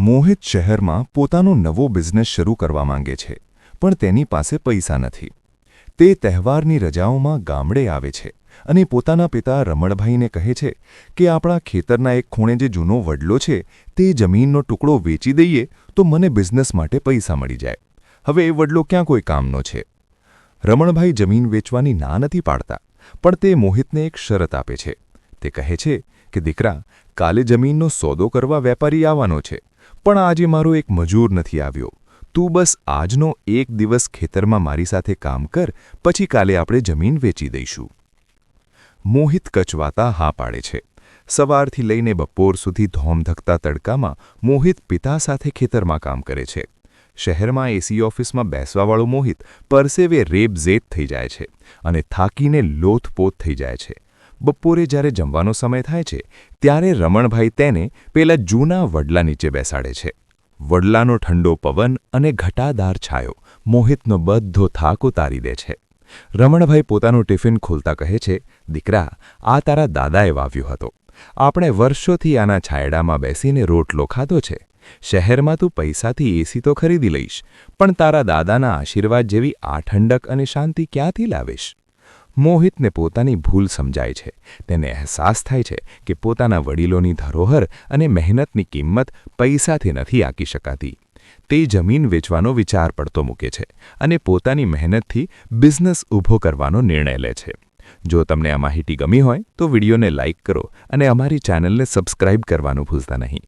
મોહિત શહેરમાં પોતાનો નવો બિઝનેસ શરૂ કરવા માંગે છે, પણ તેની પાસે પૈસા નથી. તે તહેવારની રજાઓમાં ગામડે આવે છે અને પોતાના પિતા રમણભાઈને કહે છે કે આપણા ખેતરના એક ખૂણે જે જૂનો વડલો છે તે જમીનનો ટુકડો વેચી દઈએ તો મને બિઝનેસ માટે પૈસા મળી જાય. હવે એ વડલો ક્યાં કોઈ કામનો છે? રમણભાઈ જમીન વેચવાની ના નથી પાડતા, પણ તે મોહિતને એક શરત આપે છે. તે કહે છે કે દીકરા, કાલે જમીનનો સોદો કરવા વેપારી આવવાનો છે, પણ આજે મારો એક મજૂર નથી આવ્યો. તું બસ આજનો એક દિવસ ખેતરમાં મારી સાથે કામ કર, પછી કાલે આપણે જમીન વેચી દઈશું. મોહિત કચવાતા હા પાડે છે. સવારથી લઈને બપોર સુધી ધોમધકતા તડકામાં મોહિત પિતા સાથે ખેતરમાં કામ કરે છે. શહેરમાં એસી ઓફિસમાં બેસવાવાળો મોહિત પરસેવે રેબઝેબ થઈ જાય છે અને થાકીને લોથપોથ થઈ જાય છે. બપોરે જ્યારે જમવાનો સમય થાય છે ત્યારે રમણભાઈ તેને પેલા જૂના વડલા નીચે બેસાડે છે. વડલાનો ઠંડો પવન અને ઘટાદાર છાયો મોહિતનો બધો થાક ઉતારી દે છે. રમણભાઈ પોતાનું ટિફિન ખોલતા કહે છે, દીકરા, આ તારા દાદાએ વાવ્યો હતો. આપણે વર્ષોથી આના છાયડામાં બેસીને રોટલો ખાધો છે. શહેરમાં તું પૈસાથી એસી તો ખરીદી લઈશ, પણ તારા દાદાના આશીર્વાદ જેવી આ ઠંડક અને શાંતિ ક્યાંથી લાવીશ? મોહિતને પોતાની ભૂલ સમજાય છે. તેને અહેસાસ થાય છે કે પોતાના વડીલોની ધરોહર અને મહેનતની કિંમત પૈસાથી નથી આંકી શકાતી. તે જમીન વેચવાનો વિચાર પડતો મૂકે છે અને પોતાની મહેનતથી બિઝનેસ ઊભો કરવાનો નિર્ણય લે છે. જો તમને આ માહિતી ગમી હોય તો વિડીયોને લાઇક કરો અને અમારી ચેનલને સબસ્ક્રાઇબ કરવાનું ભૂલતા નહીં.